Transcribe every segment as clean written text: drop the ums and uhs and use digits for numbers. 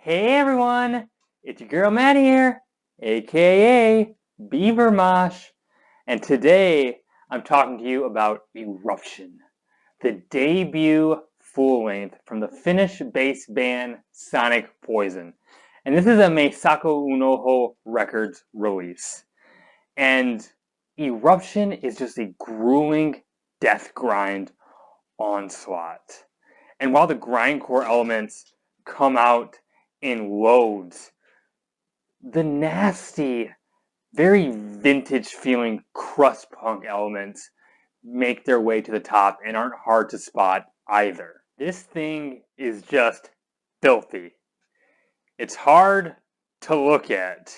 Hey everyone, it's your girl Maddie here, aka Beaver Mosh, and today I'm talking to you about Eruption, the debut full-length from the Finnish bass band Sonic Poison. And this is a Meisako Unoho Records release. And Eruption is just a grueling death grind onslaught. And while the grindcore elements come out in loads, the nasty, very vintage feeling crust punk elements make their way to the top and aren't hard to spot either. This thing is just filthy. It's hard to look at,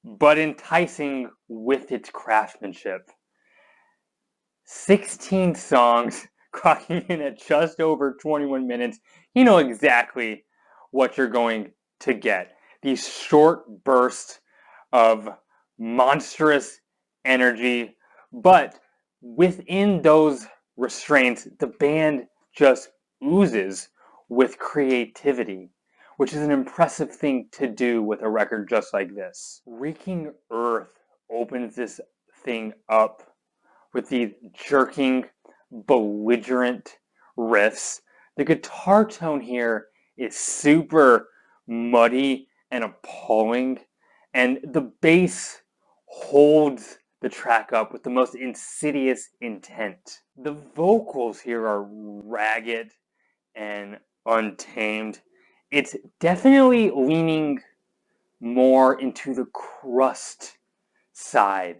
but enticing with its craftsmanship. 16 songs, clocking in at just over 21 minutes. You know exactly what you're going to get. These short bursts of monstrous energy, but within those restraints, the band just oozes with creativity, which is an impressive thing to do with a record just like this. Reeking Earth opens this thing up with these jerking, belligerent riffs. The guitar tone here is super muddy and appalling, and the bass holds the track up with the most insidious intent. The vocals here are ragged and untamed. It's definitely leaning more into the crust side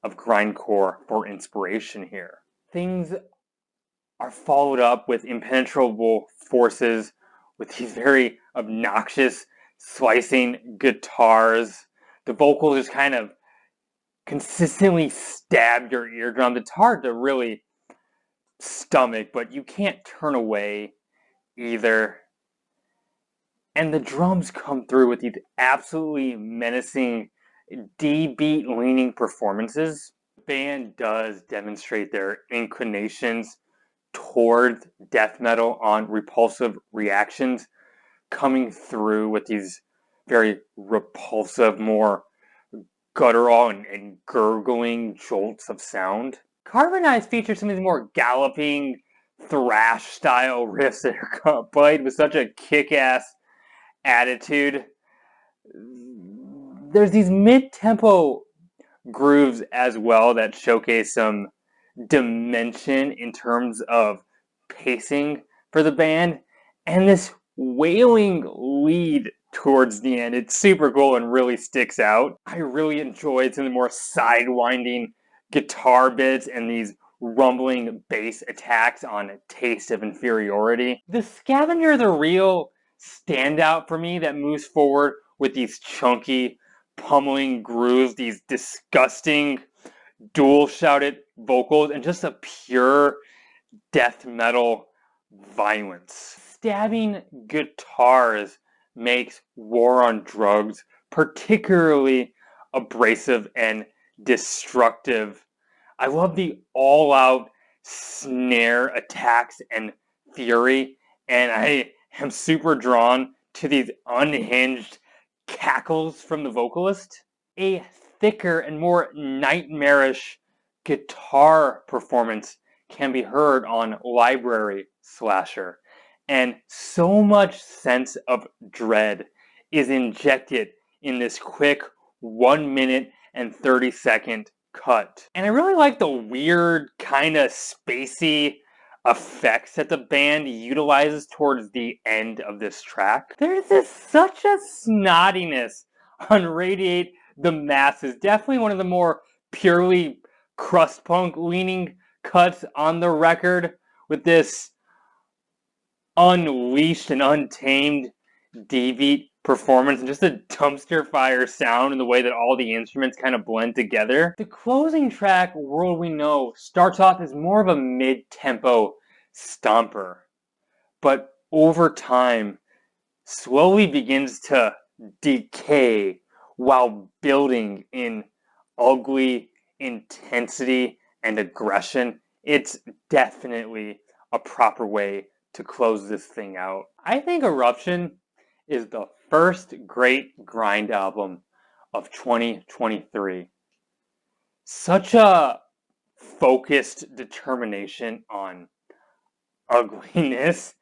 of grindcore for inspiration here. Things are followed up with impenetrable forces, with these very obnoxious slicing guitars. The vocals just kind of consistently stab your eardrum. It's hard to really stomach, but you can't turn away either. And the drums come through with these absolutely menacing D-beat leaning performances. The band does demonstrate their inclinations towards death metal on Repulsive Reactions, coming through with these very repulsive, more guttural and gurgling jolts of sound. Carbonized features some of these more galloping thrash style riffs that are played with such a kick-ass attitude. There's these mid-tempo grooves as well that showcase some dimension in terms of pacing for the band, and this wailing lead towards the end, it's super cool and really sticks out. I really enjoyed some of the more sidewinding guitar bits and these rumbling bass attacks on Taste of Inferiority. The Scavenger is a real standout for me that moves forward with these chunky, pummeling grooves, these disgusting dual shouted vocals, and just a pure death metal violence. Stabbing guitars makes War on Drugs particularly abrasive and destructive. I love the all-out snare attacks and fury, and I am super drawn to these unhinged cackles from the vocalist. A thicker and more nightmarish guitar performance can be heard on Library Slasher, and so much sense of dread is injected in this quick 1 minute and 30-second cut. And I really like the weird, kind of spacey effects that the band utilizes towards the end of this track. There's such a snottiness on Radiate the Masses. Definitely one of the more purely crust punk leaning cuts on the record, with this unleashed and untamed D-beat performance and just a dumpster fire sound in the way that all the instruments kind of blend together. The closing track, World We Know, starts off as more of a mid-tempo stomper, but over time slowly begins to decay while building in ugly intensity and aggression. It's definitely a proper way to close this thing out. I think Eruption is the first great grind album of 2023. Such a focused determination on ugliness,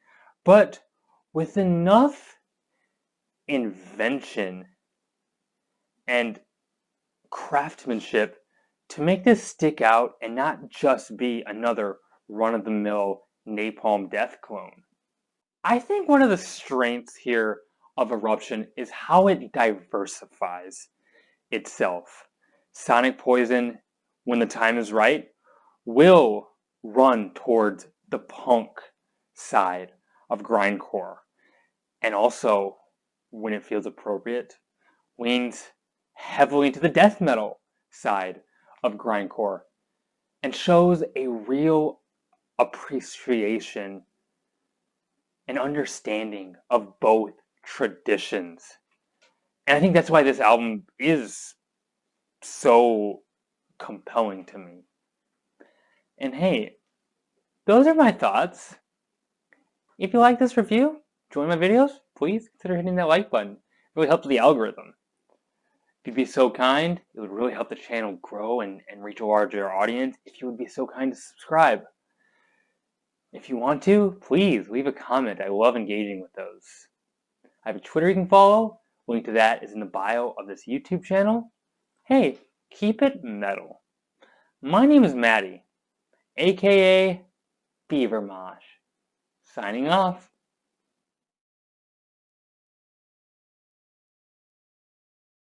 but with enough invention and craftsmanship to make this stick out and not just be another run-of-the-mill Napalm Death clone. I think one of the strengths here of Eruption is how it diversifies itself. Sonic Poison, when the time is right, will run towards the punk side of grindcore, and also, when it feels appropriate, leans heavily into the death metal side of grindcore and shows a real appreciation and understanding of both traditions. And I think that's why this album is so compelling to me. And hey, those are my thoughts. If you like this review, join my videos, please consider hitting that like button. It really helps the algorithm. If you'd be so kind, it would really help the channel grow and reach a larger audience if you would be so kind to subscribe. If you want to, please leave a comment. I love engaging with those. I have a Twitter you can follow. Link to that is in the bio of this YouTube channel. Hey, keep it metal. My name is Maddie, aka Beaver Mosh. Signing off.